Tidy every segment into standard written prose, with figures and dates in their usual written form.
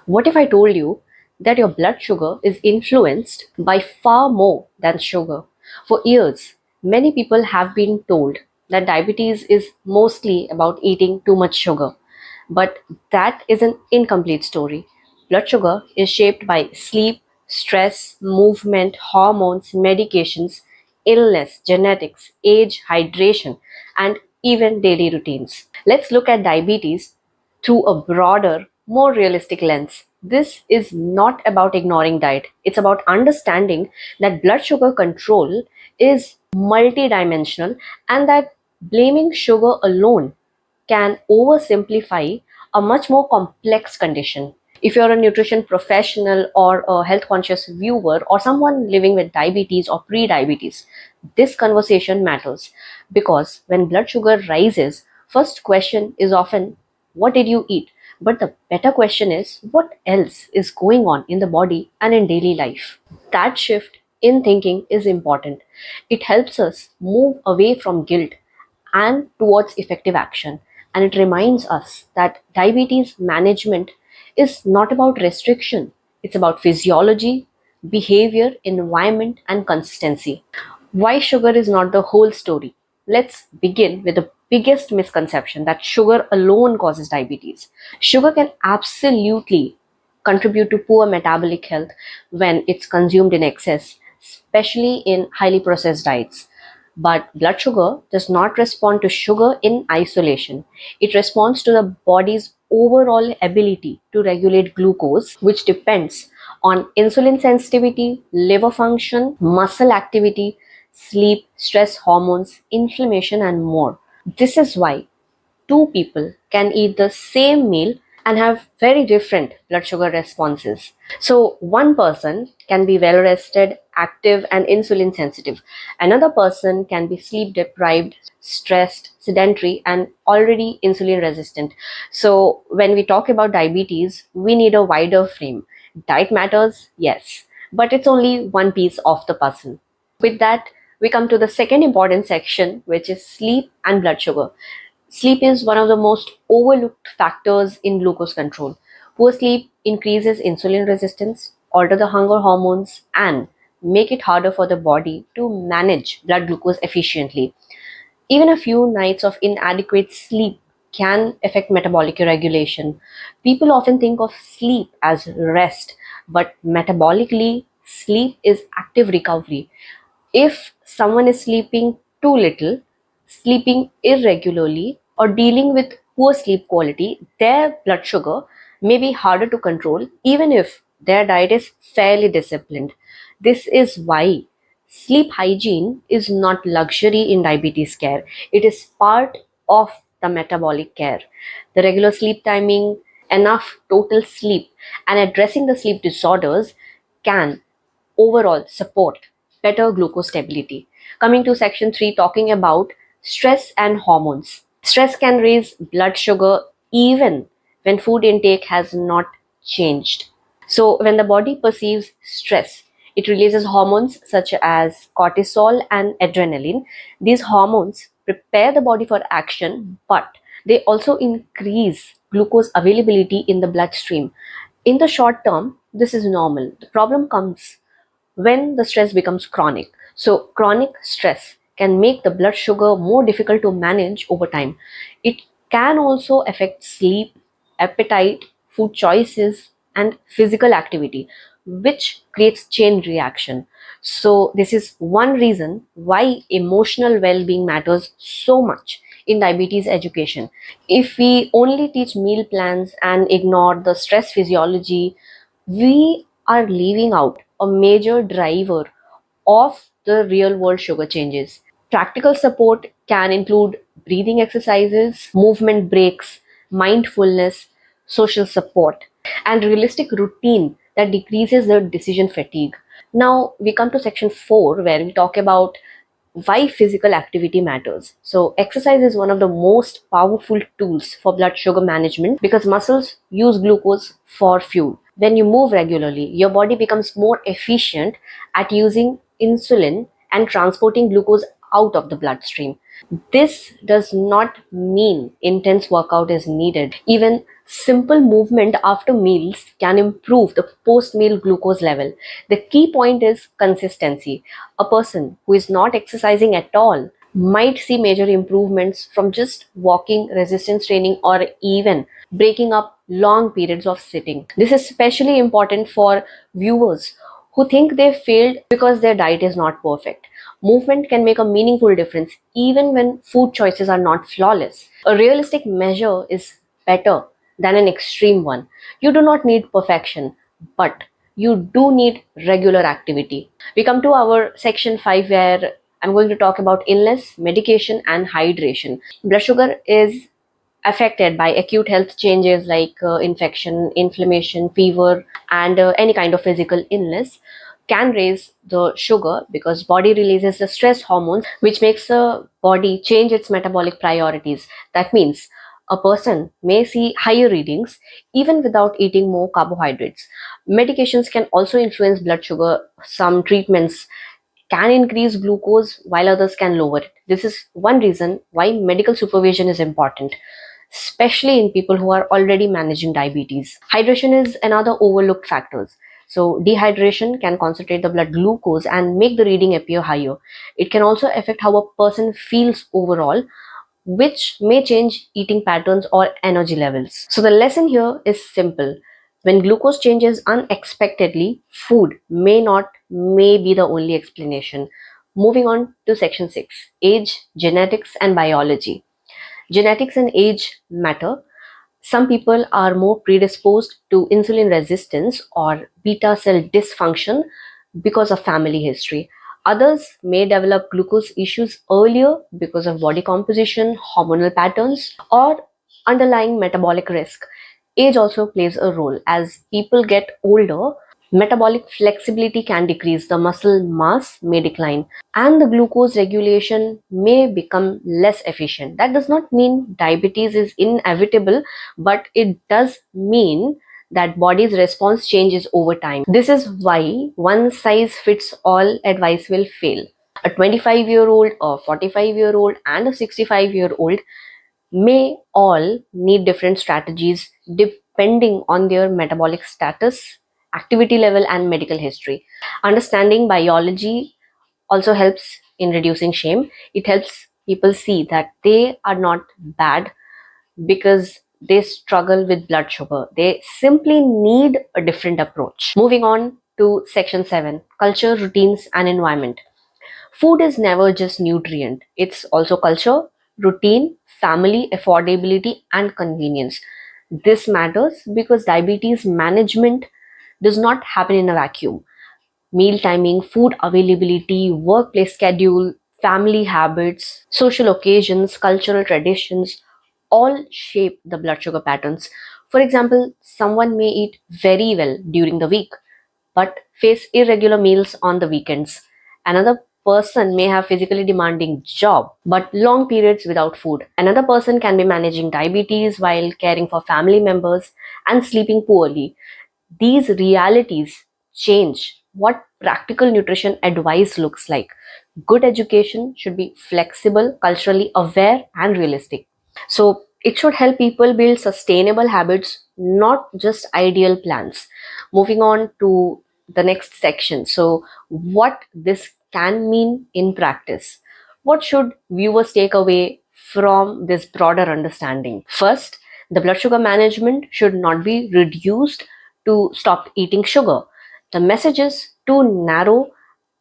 What if I told you that your blood sugar is influenced by far more than sugar? For years, many people have been told that diabetes is mostly about eating too much sugar. But that is an incomplete story. Blood sugar is shaped by sleep, stress, movement, hormones, medications, illness, genetics, age, hydration, and even daily routines. Let's look at diabetes through a broader, more realistic lens. This is not about ignoring diet, it's about understanding that blood sugar control is multidimensional and that blaming sugar alone can oversimplify a much more complex condition. If you're a nutrition professional or a health conscious viewer or someone living with diabetes or pre-diabetes, this conversation matters because when blood sugar rises, first question is often what did you eat? But the better question is what else is going on in the body and in daily life? That shift in thinking is important. It helps us move away from guilt and towards effective action. And it reminds us that diabetes management is not about restriction, it's about physiology, behavior, environment, and consistency. Why sugar is not the whole story? Let's begin with the biggest misconception that sugar alone causes diabetes. Sugar can absolutely contribute to poor metabolic health when it's consumed in excess, especially in highly processed diets. But blood sugar does not respond to sugar in isolation. It responds to the body's overall ability to regulate glucose, which depends on insulin sensitivity, liver function, muscle activity, sleep, stress hormones, inflammation, and more. This is why two people can eat the same meal and have very different blood sugar responses. So, one person can be well rested, active, and insulin sensitive. Another person can be sleep deprived, stressed, sedentary, and already insulin resistant. So, when we talk about diabetes, we need a wider frame. Diet matters, yes, but it's only one piece of the puzzle. With that, we come to the second important section, which is sleep and blood sugar. Sleep is one of the most overlooked factors in glucose control. Poor sleep increases insulin resistance, alter the hunger hormones, and make it harder for the body to manage blood glucose efficiently. Even a few nights of inadequate sleep can affect metabolic regulation. People often think of sleep as rest, but metabolically, sleep is active recovery. If someone is sleeping too little, sleeping irregularly, or dealing with poor sleep quality, their blood sugar may be harder to control even if their diet is fairly disciplined. This is why sleep hygiene is not luxury in diabetes care. It is part of the metabolic care. The regular sleep timing, enough total sleep, and addressing the sleep disorders can overall support better glucose stability. Coming to section 3, talking about stress and hormones. Stress can raise blood sugar even when food intake has not changed. So, when the body perceives stress, it releases hormones such as cortisol and adrenaline. These hormones prepare the body for action, but they also increase glucose availability in the bloodstream. In the short term, this is normal. The problem comes when the stress becomes chronic. So, chronic stress can make the blood sugar more difficult to manage over time. It can also affect sleep, appetite, food choices, and physical activity, which creates chain reaction. So, this is one reason why emotional well being matters so much in diabetes education. If we only teach meal plans and ignore the stress physiology, we are leaving out a major driver of the real world sugar changes. Practical support can include breathing exercises, movement breaks, mindfulness, social support, and realistic routine that decreases the decision fatigue. Now we come to section 4 where we talk about why physical activity matters. So, exercise is one of the most powerful tools for blood sugar management because muscles use glucose for fuel. When you move regularly, your body becomes more efficient at using insulin and transporting glucose out of the bloodstream. This does not mean intense workout is needed. Even Simple movement after meals can improve the post meal glucose level. The key point is consistency. A person who is not exercising at all might see major improvements from just walking, resistance training, or even breaking up long periods of sitting. This is especially important for viewers who think they failed because their diet is not perfect. Movement can make a meaningful difference even when food choices are not flawless. A realistic measure is better than an extreme one. You do not need perfection, but you do need regular activity. We come to our section 5 where I'm going to talk about illness, medication, and hydration. Blood sugar is affected by acute health changes like infection, inflammation, fever, and any kind of physical illness can raise the sugar because body releases the stress hormones which makes the body change its metabolic priorities. That means a person may see higher readings even without eating more carbohydrates. Medications can also influence blood sugar. Some treatments can increase glucose while others can lower it. This is one reason why medical supervision is important, especially in people who are already managing diabetes. Hydration is another overlooked factor. So dehydration can concentrate the blood glucose and make the reading appear higher. It can also affect how a person feels overall, which may change eating patterns or energy levels. So the lesson here is simple. When glucose changes unexpectedly, food may be the only explanation. Moving on to section 6, age, genetics and biology. Genetics and age matter. Some people are more predisposed to insulin resistance or beta cell dysfunction because of family history. Others may develop glucose issues earlier because of body composition, hormonal patterns, or underlying metabolic risk. Age also plays a role. As people get older, metabolic flexibility can decrease, the muscle mass may decline, and the glucose regulation may become less efficient. That does not mean diabetes is inevitable, but it does mean that body's response changes over time. This is why one size fits all advice will fail. A 25-year-old, a 45-year-old, and a 65-year-old may all need different strategies depending on their metabolic status, activity level, and medical history. Understanding biology also helps in reducing shame. It helps people see that they are not bad because they struggle with blood sugar. They simply need a different approach. Moving on to section 7, culture, routines, and environment. Food is never just nutrient, it's also culture, routine, family, affordability, and convenience. This matters because diabetes management does not happen in a vacuum. Meal timing, food availability, workplace schedule, family habits, social occasions, cultural traditions all shape the blood sugar patterns. For example, someone may eat very well during the week but face irregular meals on the weekends. Another person may have physically demanding job but long periods without food. Another person can be managing diabetes while caring for family members and sleeping poorly. These realities change what practical nutrition advice looks like. Good education should be flexible, culturally aware, and realistic. So, it should help people build sustainable habits, not just ideal plans. Moving on to the next section. So, what this can mean in practice. What should viewers take away from this broader understanding? First, the blood sugar management should not be reduced to stop eating sugar. The message is too narrow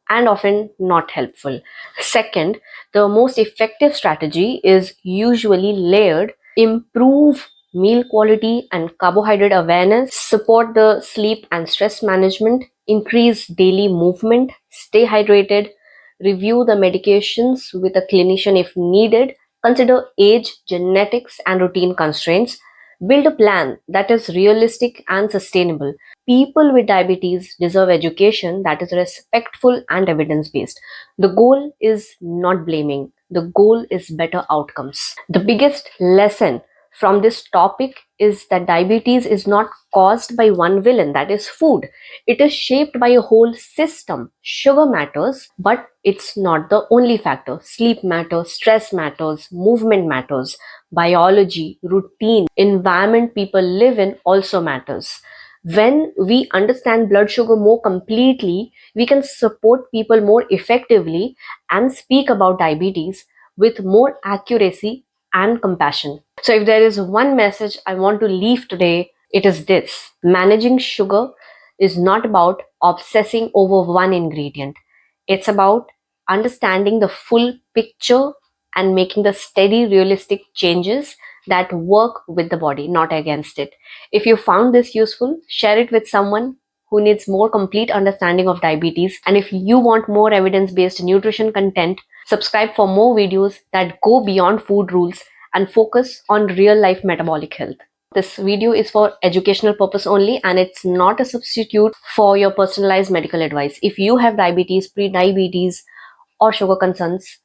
and often not helpful. Second, the most effective strategy is usually layered. Improve meal quality and carbohydrate awareness, support the sleep and stress management, increase daily movement, stay hydrated, review the medications with a clinician if needed, consider age, genetics, and routine constraints, build a plan that is realistic and sustainable. People with diabetes deserve education that is respectful and evidence based. The goal is not blaming, the goal is better outcomes. The biggest lesson from this topic is that diabetes is not caused by one villain, that is food. It is shaped by a whole system. Sugar matters, but it's not the only factor. Sleep matters, stress matters, movement matters. biology, routine, environment people live in also matters. When we understand blood sugar more completely, we can support people more effectively and speak about diabetes with more accuracy and compassion. So, if there is one message I want to leave today, it is this: managing sugar is not about obsessing over one ingredient, it's about understanding the full picture and making the steady, realistic changes that work with the body, not against it. If you found this useful, share it with someone who needs more complete understanding of diabetes. And if you want more evidence based nutrition content, subscribe for more videos that go beyond food rules and focus on real life metabolic health. This video is for educational purpose only and it's not a substitute for your personalized medical advice. If you have diabetes, pre-diabetes, or sugar concerns,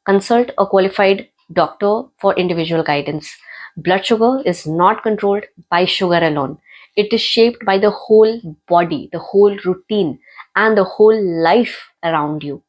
consult a qualified doctor for individual guidance. Blood sugar is not controlled by sugar alone. It is shaped by the whole body, the whole routine, and the whole life around you.